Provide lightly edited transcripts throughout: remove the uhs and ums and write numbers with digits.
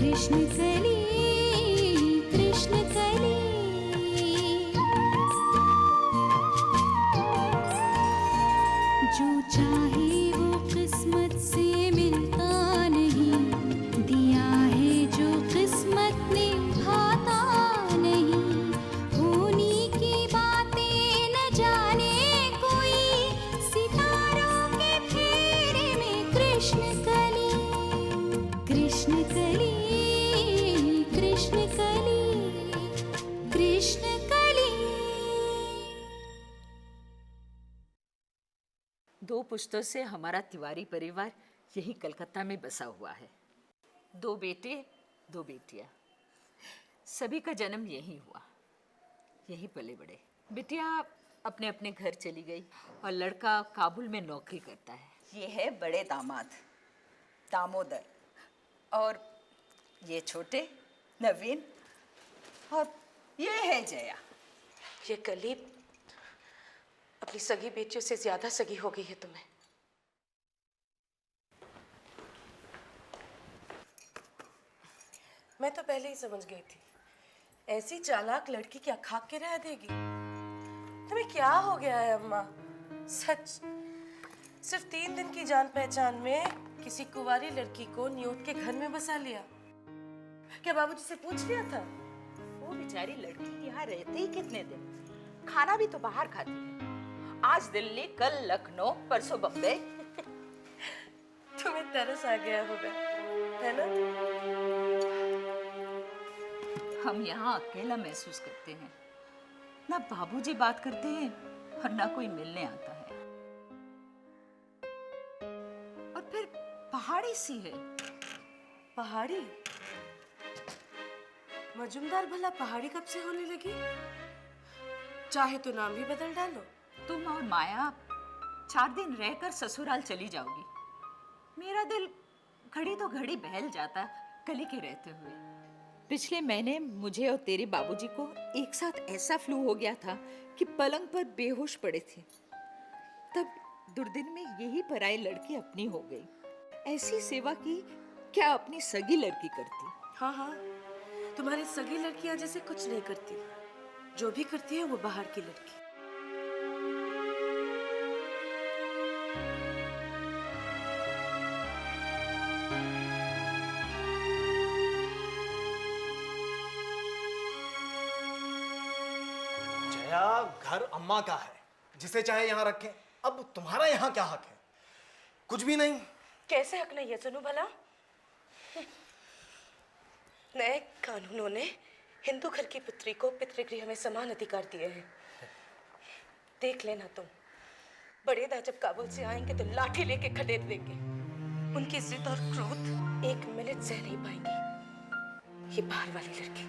कृष्ण कली कृष्ण कली। जो चाहे वो किस्मत से मिलता नहीं, दिया है जो किस्मत ने भाता नहीं। होनी की बातें न जाने कोई, सितारों के फेरे में कृष्ण कली कृष्ण कली कृष्ण कली कृष्ण कली। 2 पुश्तों से हमारा तिवारी परिवार यही कलकत्ता में बसा हुआ है। 2 बेटे 2 बेटियां, सभी का जन्म यहीं हुआ, यहीं पले बड़े। बिटिया अपने अपने घर चली गई और लड़का काबुल में नौकरी करता है। ये है बड़े दामाद दामोदर, और ये छोटे नवीन, और ये है जया। ये कली अपनी सगी बेटियों से ज्यादा सगी हो गई है तुम्हें। मैं तो पहले ही समझ गई थी, ऐसी चालाक लड़की क्या खाक के रह देगी। तुम्हें क्या हो गया है अम्मा? सच, सिर्फ 3 दिन की जान पहचान में किसी कुंवारी लड़की को न्योट के घर में बसा लिया। क्या बाबूजी से पूछ लिया था? वो बेचारी लड़की यहाँ रहते ही कितने दिन, खाना भी तो बाहर खाती है। आज दिल्ली, कल लखनऊ, परसों बम्बई। तुम्हें तरस आ गया होगा, है ना? हम यहाँ अकेला महसूस करते हैं, ना बाबूजी बात करते हैं और ना कोई मिलने आता है। और फिर पहाड़ी सी है। पहाड़ी? मजुमदार भला पहाड़ी कब से होने लगी? चाहे तो नाम भी बदल डालो। तुम और माया 4 दिन रहकर ससुराल चली जाओगी। मेरा दिल घड़ी तो घड़ी बहल जाता कली के रहते हुए। पिछले महीने मुझे और तेरे बाबूजी को एक साथ ऐसा फ्लू हो गया था कि पलंग पर बेहोश पड़े थे। तब दुर्दिन में यही पराई लड़की अपनी हो गई। ऐसी सेवा की क्या अपनी सगी लड़की करती? हाँ हाँ, तुम्हारी सगी लड़कियां जैसे कुछ नहीं करती। जो भी करती है वो बाहर की लड़की। घर अम्मा का है, जिसे चाहे यहाँ रखें। अब तुम्हारा यहाँ क्या हक है? कुछ भी नहीं। कैसे हक नहीं है सुनू भला? नए कानूनों ने हिंदू घर की पुत्री को पितृगृह में समान अधिकार दिए हैं। देख लेना तुम, बड़ेदा जब काबुल से आएंगे तो लाठी लेके खदेड़ देंगे। उनकी जिद और क्रोध 1 मिनट सह नहीं पाएंगी ये बाहर वाली लड़की।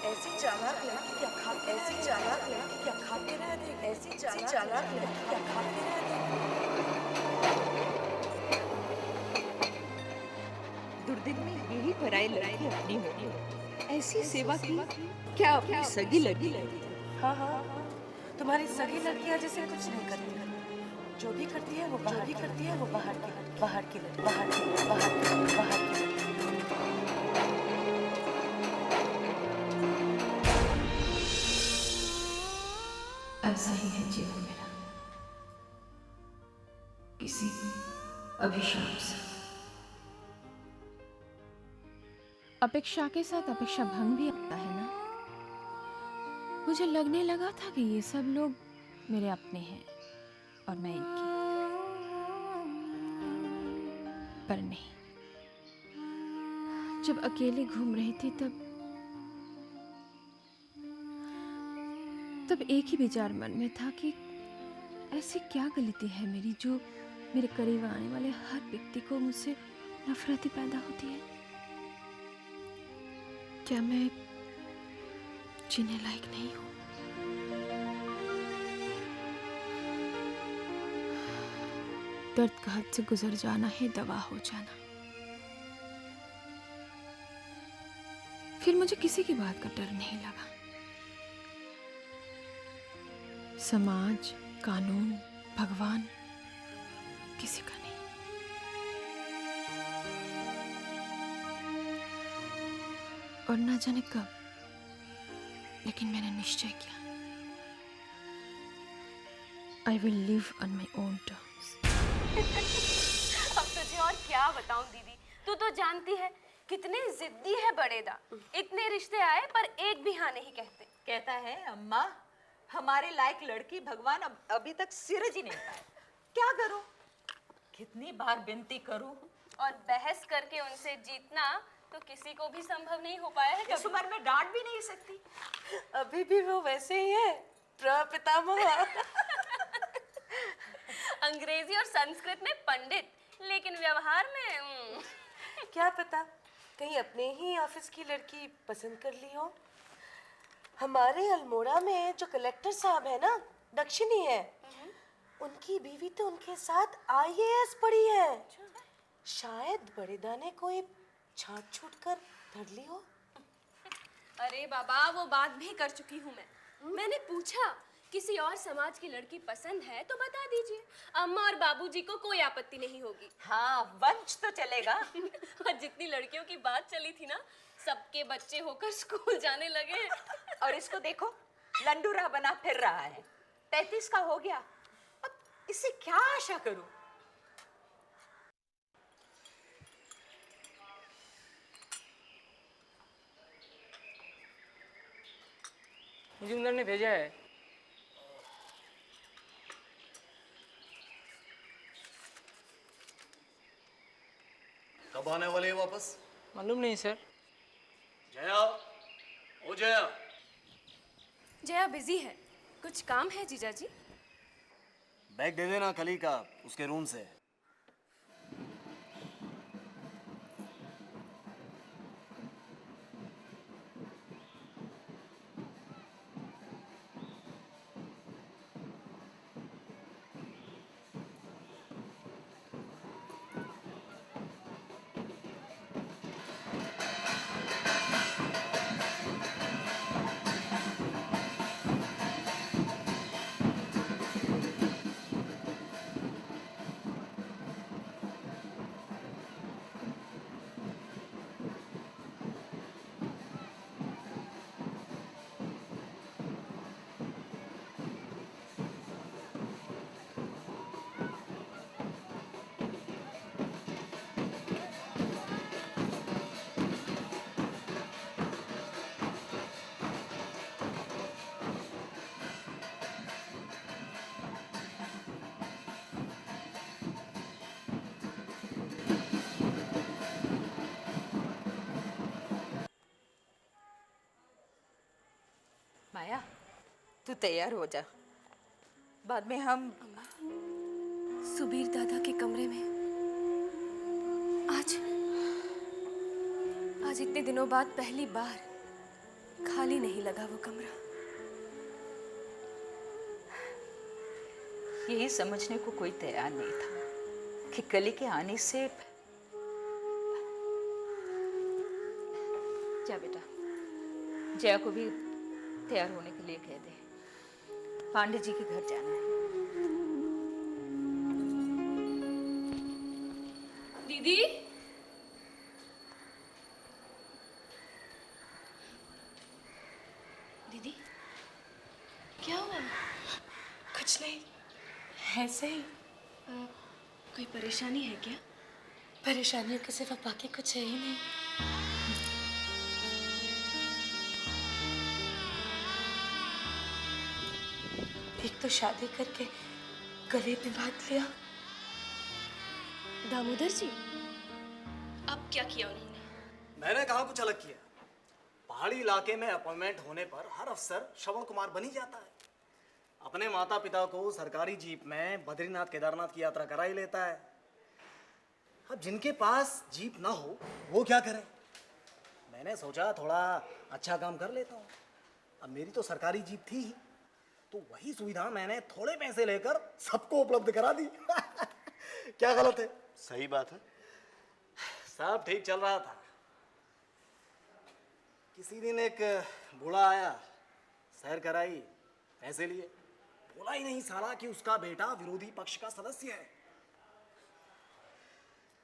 ऐसी चालाक लड़की क्या खा के रह देगी? ऐसी चालाक लड़की क्या खा के रह देगी? दुर्दिन में यही पराई लड़की अपनी होगी। ऐसी सेवा की क्या अपनी सगी लड़की करती? हाँ हाँ, तुम्हारी सगी लड़कियां जैसे कुछ नहीं करती। जो भी करती है वो बाहर की लड़की। ऐसा ही है जीवन मेरा, किसी अभिशाप से। अपेक्षा के साथ अपेक्षा भंग भी आता है ना। मुझे लगने लगा था कि ये सब लोग मेरे अपने हैं और मैं इनकी, पर नहीं। जब अकेले घूम रही थी तब एक ही विचार मन में था कि ऐसी क्या गलती है मेरी जो मेरे करीब आने वाले हर व्यक्ति को मुझसे नफरत ही पैदा होती है। क्या मैं जीने लायक नहीं हूँ? दर्द का हद से गुजर जाना ही दवा हो जाना। फिर मुझे किसी की बात का डर नहीं लगा। समाज, कानून, भगवान, किसी का नहीं। और ना जाने कब, लेकिन मैंने निश्चय किया, I will live on my own terms. अब तुझे और क्या बताऊं दीदी, तू तो जानती है कितने जिद्दी है बड़ेदा। इतने रिश्ते आए पर एक भी हाँ नहीं कहते। कहता है अम्मा हमारे लायक लड़की भगवान अभी तक सिरज ही नहीं पाए। क्या करूं? कितनी बार विनती करूं? और बहस करके उनसे जीतना तो किसी को भी संभव नहीं हो पाया है। इस उम्र में डांट भी नहीं सकती। अभी भी वो वैसे ही है, प्रपितामह। अंग्रेजी और संस्कृत में पंडित, लेकिन व्यवहार में क्या पता कहीं अपने ही ऑफिस की लड़की पसंद कर ली हो। हमारे अल्मोड़ा में जो कलेक्टर साहब है ना, दक्षिणी है, उनकी बीवी तो उनके साथ आईएएस पढ़ी है। शायद बड़ेदा ने कोई छाट छूट कर धर ली हो। अरे बाबा, वो बात भी कर चुकी हूँ मैंने पूछा किसी और समाज की लड़की पसंद है तो बता दीजिए, अम्मा और बाबूजी को कोई आपत्ति नहीं होगी। हाँ, वंश तो चलेगा। और जितनी लड़कियों की बात चली थी ना, सबके बच्चे होकर स्कूल जाने लगे। और इसको देखो, लंडूरा बना फिर रहा है। 33 का हो गया, अब इससे क्या आशा करूं? मुझे ने भेजा है। कब आने वाले हैं वापस? मालूम नहीं सर। जया, ओ जया। जया बिजी है, कुछ काम है जीजा जी? बैग दे देना कली का, उसके रूम से। माया, तू तैयार हो जा, बाद में हम। सुबीर दादा के कमरे में आज इतने दिनों बाद पहली बार खाली नहीं लगा वो कमरा। यही समझने को कोई तैयार नहीं था कि कली के आने से। जा बेटा, जया को भी तैयार होने के लिए कह दे, पांडे जी के घर जाना है। दीदी, दीदी क्या हुआ? कुछ नहीं, ऐसे ही। कोई परेशानी है क्या? परेशानियों के सिवा बाकी कुछ है ही नहीं। एक तो शादी करके गले में बांध लिया। दामोदर जी, अब क्या किया उन्होंने? मैंने कहा कुछ अलग किया। पहाड़ी इलाके में अपॉइंटमेंट होने पर हर अफसर श्रवण कुमार बन ही जाता है। अपने माता पिता को सरकारी जीप में बद्रीनाथ केदारनाथ की यात्रा करा ही लेता है। अब जिनके पास जीप ना हो वो क्या करें? मैंने सोचा थोड़ा अच्छा काम कर लेता हूँ। अब मेरी तो सरकारी जीप थी ही, तो वही सुविधा मैंने थोड़े पैसे लेकर सबको उपलब्ध करा दी। क्या गलत है? सही बात है। सब ठीक चल रहा था। किसी दिन एक बूढ़ा आया, सैर कराई, पैसे लिए, बोला ही नहीं साला कि उसका बेटा विरोधी पक्ष का सदस्य है,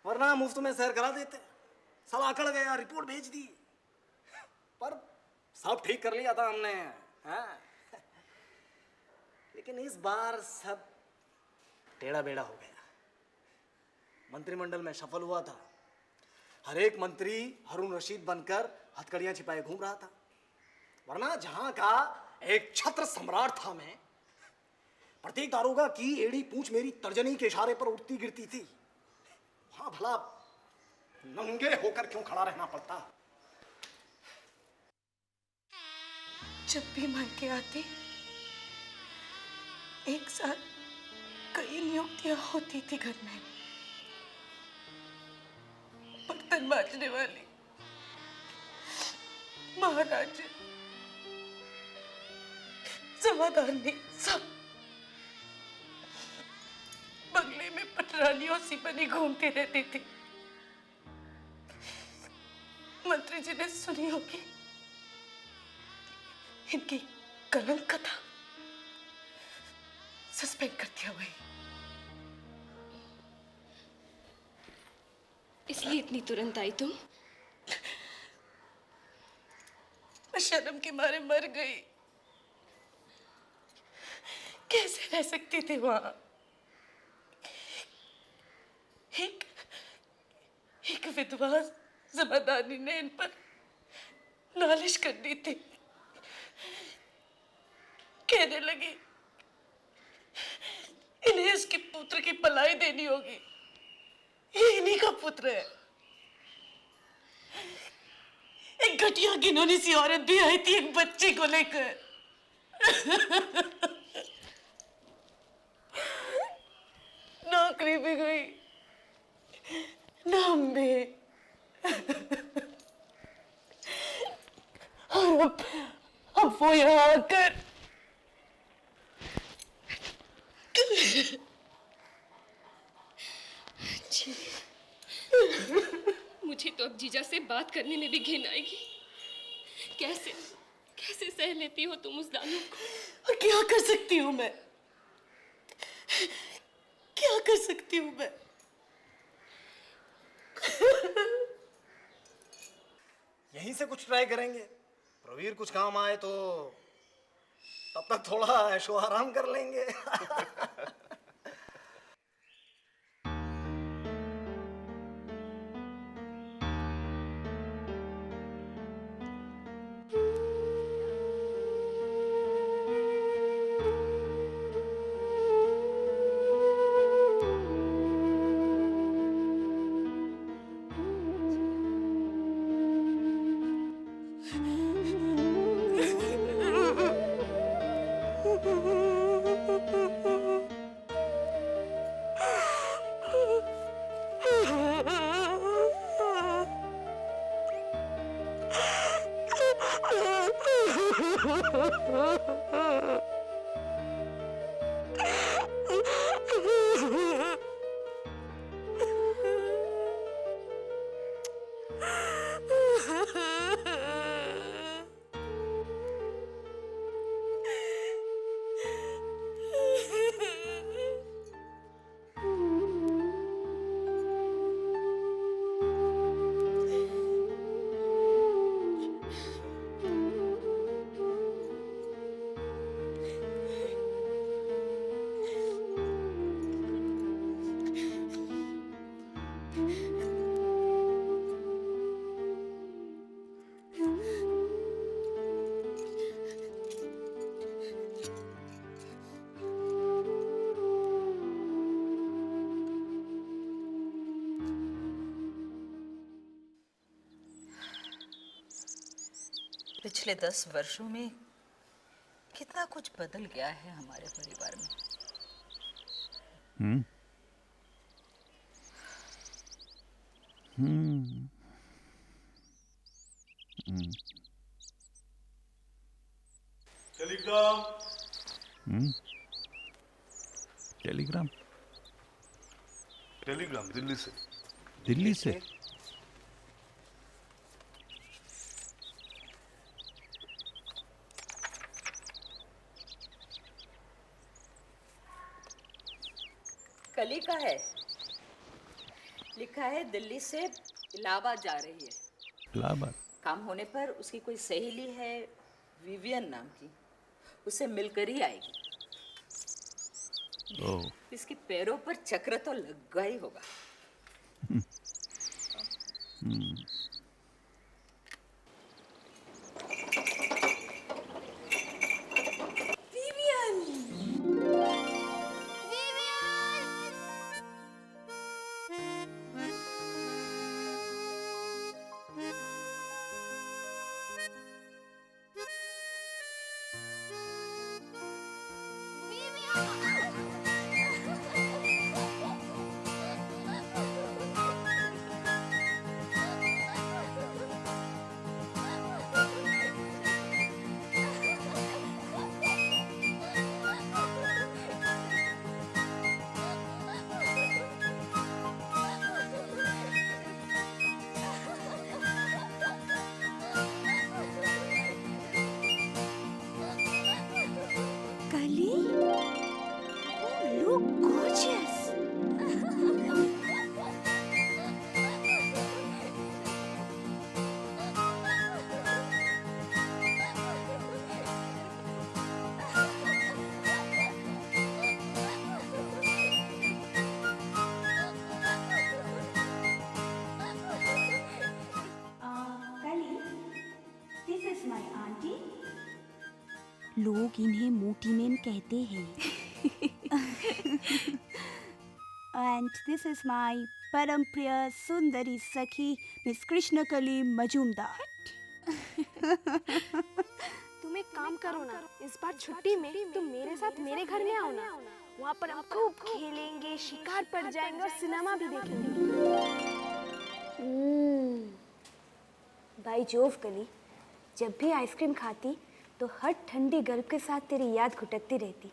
वरना मुफ्त में सैर करा देते। साला अकड़ गया, रिपोर्ट भेज दी, पर सब ठीक कर लिया था हमने, हाँ? लेकिन इस बार सब टेढ़ा बेड़ा हो गया। मंत्रिमंडल में सफल हुआ था, हर एक मंत्री हारून रशीद बनकर हथकड़ियां छिपाए घूम रहा था, वरना जहां का एक छत्र सम्राट था मैं, प्रत्येक दारोगा की एड़ी पूंछ मेरी तर्जनी के इशारे पर उठती गिरती थी। वहां भला नंगे होकर क्यों खड़ा रहना पड़ता? जब भी मायके आती एक साथ कई नियुक्तियां होती थी घर में। बर्तन मांजने वाली, महाराज, जमादारनी, सब बंगले में पटरानियों सी बनी घूमती रहती थी। मंत्री जी ने सुनी होगी इनकी कलंक कथा, सस्पेंड कर दिया वही। इसलिए इतनी तुरंत आई तुम? मैं शर्म के मारे मर गई। कैसे रह सकती थी वहां? एक विधवा जमादारनी ने इन पर नालिश कर दी थी। कहने लगी इन्हें इसके पुत्र की पलाई देनी होगी, ये इन्हीं का पुत्र है। एक घटिया घिनौनी सी औरत भी आई थी एक बच्चे को लेकर। नौकरी भी गई, नाम भी, और अब वो यहाँ आकर मुझे तो अब जीजा से बात करने में भी घिन आएगी। कैसे कैसे सह लेती हो तुम उस दानव को? और क्या कर सकती हूँ मैं? क्या कर सकती हूँ मैं? यहीं से कुछ ट्राई करेंगे, प्रवीर कुछ काम आए तो तब तक थोड़ा ऐशो आराम कर लेंगे। पिछले 10 वर्षों में कितना कुछ बदल गया है हमारे परिवार में। टेलीग्राम। टेलीग्राम? टेलीग्राम दिल्ली से। दिल्ली से? कली का है, लिखा है दिल्ली से इलाहाबाद जा रही है। इलाहाबाद? काम होने पर उसकी कोई सहेली है विवियन नाम की, उससे मिलकर ही आएगी। ओह, इसके पैरों पर चक्र तो लगा ही होगा। Kali? You look gorgeous. Kali, this is my auntie. लोग इन्हें मोटी मैम कहते हैं। एंड दिस इज माय परम प्रिय सुंदरी सखी मिस कृष्णकली मजूमदार। तुम एक काम करो ना, इस बार छुट्टी में तुम मेरे साथ मेरे घर में आओ ना। वहाँ पर हम खूब खेलेंगे, शिकार पर जाएंगे और सिनेमा भी देखेंगे। बाई जोव कली, जब भी आइसक्रीम खाती तो हर ठंडी गल्प के साथ तेरी याद घुटकती रहती।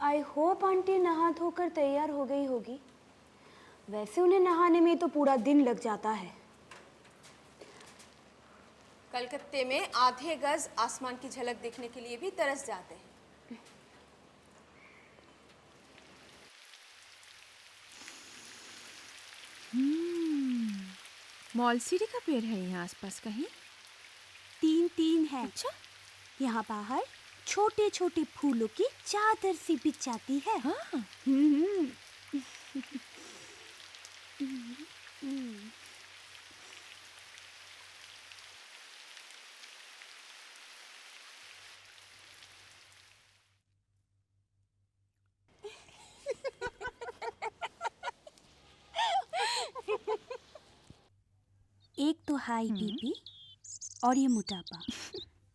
आई होप आंटी नहा धोकर तैयार हो गई होगी। वैसे उन्हें नहाने में तो पूरा दिन लग जाता है। कलकत्ते में आधे गज आसमान की झलक देखने के लिए भी तरस जाते हैं। मॉलसीरी का पेड़ है यहाँ आसपास कहीं? 3 है। अच्छा, यहाँ बाहर छोटे छोटे फूलों की चादर सी बिछ जाती है। हाँ। एक तो हाई बीपी और ये मोटापा।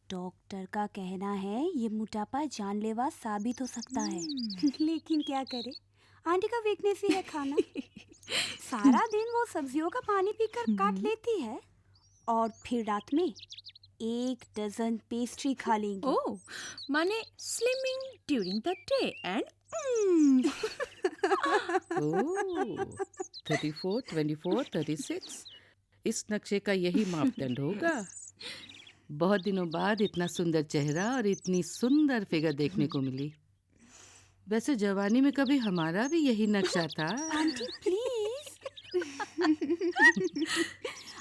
डॉक्टर का कहना है ये मोटापा जानलेवा साबित हो सकता है। लेकिन क्या करे, आंटी का वीकनेस ही है खाना। सारा दिन वो सब्जियों का पानी पीकर काट लेती है और फिर रात में 1 डजन पेस्ट्री खा लेंगी। ओह, माने slimming during the day and ओह, 34, 24, 36 इस नक्शे का यही मापदंड होगा। बहुत दिनों बाद इतना सुंदर चेहरा और इतनी सुंदर फिगर देखने को मिली। वैसे जवानी में कभी हमारा भी यही नक्शा था। Aunty please.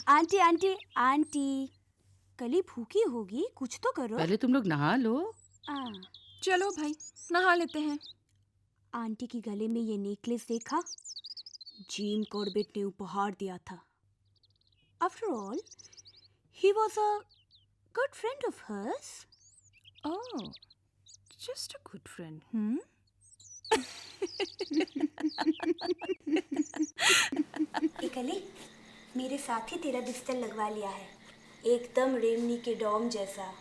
Aunty aunty aunty, कली भूखी होगी, कुछ तो करो। पहले तुम लोग नहा लो। चलो भाई नहा लेते हैं। आंटी की गले में ये नेकलेस देखा? जिम कॉर्बेट ने उपहार दिया था। After all, he was a good friend of hers. Oh, just a good friend. कली, मेरे साथ ही तेरा बिस्तर लगवा लिया है, एकदम रेमनी के डॉम जैसा।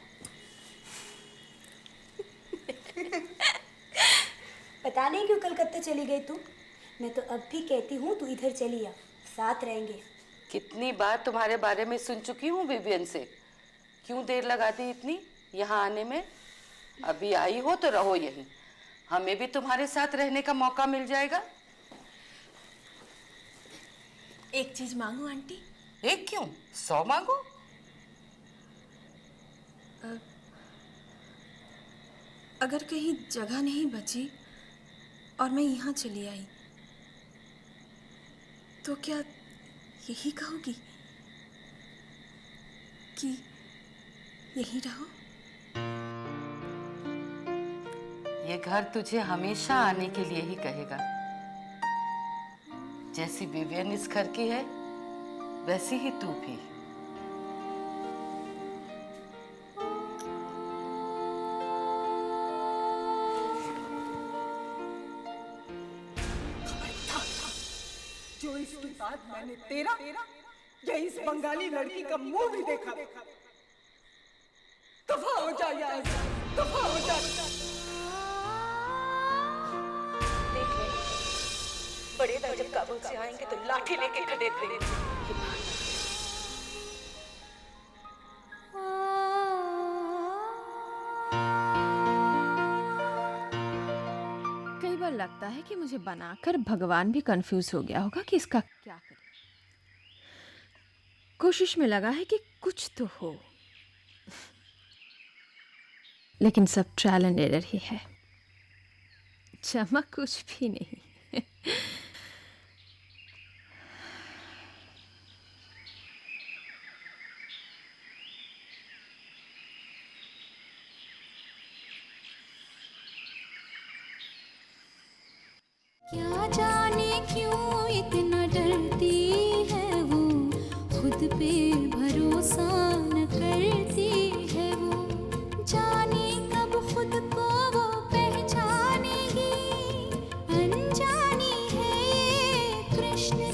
पता नहीं क्यों कलकत्ता चली गई तू। मैं तो अब भी कहती हूँ तू इधर चली आ, साथ रहेंगे। कितनी बार तुम्हारे बारे में सुन चुकी हूँ विवियन से। क्यों देर लगाती इतनी यहाँ आने में? अभी आई हो तो रहो यहीं, हमें भी तुम्हारे साथ रहने का मौका मिल जाएगा। एक चीज मांगू आंटी? एक क्यों, 100 मांगो। अगर कहीं जगह नहीं बची और मैं यहाँ चली आई तो क्या यही कहोगी कि यहीं रहो? ये घर तुझे हमेशा आने के लिए ही कहेगा। जैसी विवियन इस घर की है वैसी ही तू भी। जो इसके बाद मैंने तेरा या इस बंगाली लड़की का मुंह भी देखा, दफा हो जा यहाँ से, दफा हो जा। देख ले, बड़े दादा जब काबुल से आएंगे तो लाठी लेके खड़े थे। कई बार लगता है कि मुझे बनाकर भगवान भी कंफ्यूज हो गया होगा कि इसका क्या करे। कोशिश में लगा है कि कुछ तो हो, लेकिन सब ट्रायल एंड एरर ही है, चमक कुछ भी नहीं। क्या जाने क्यों इतना डरती है वो, खुद पे भरोसा न करती है वो, जाने कब खुद को वो पहचानेगी, अनजानी है ये कृष्ण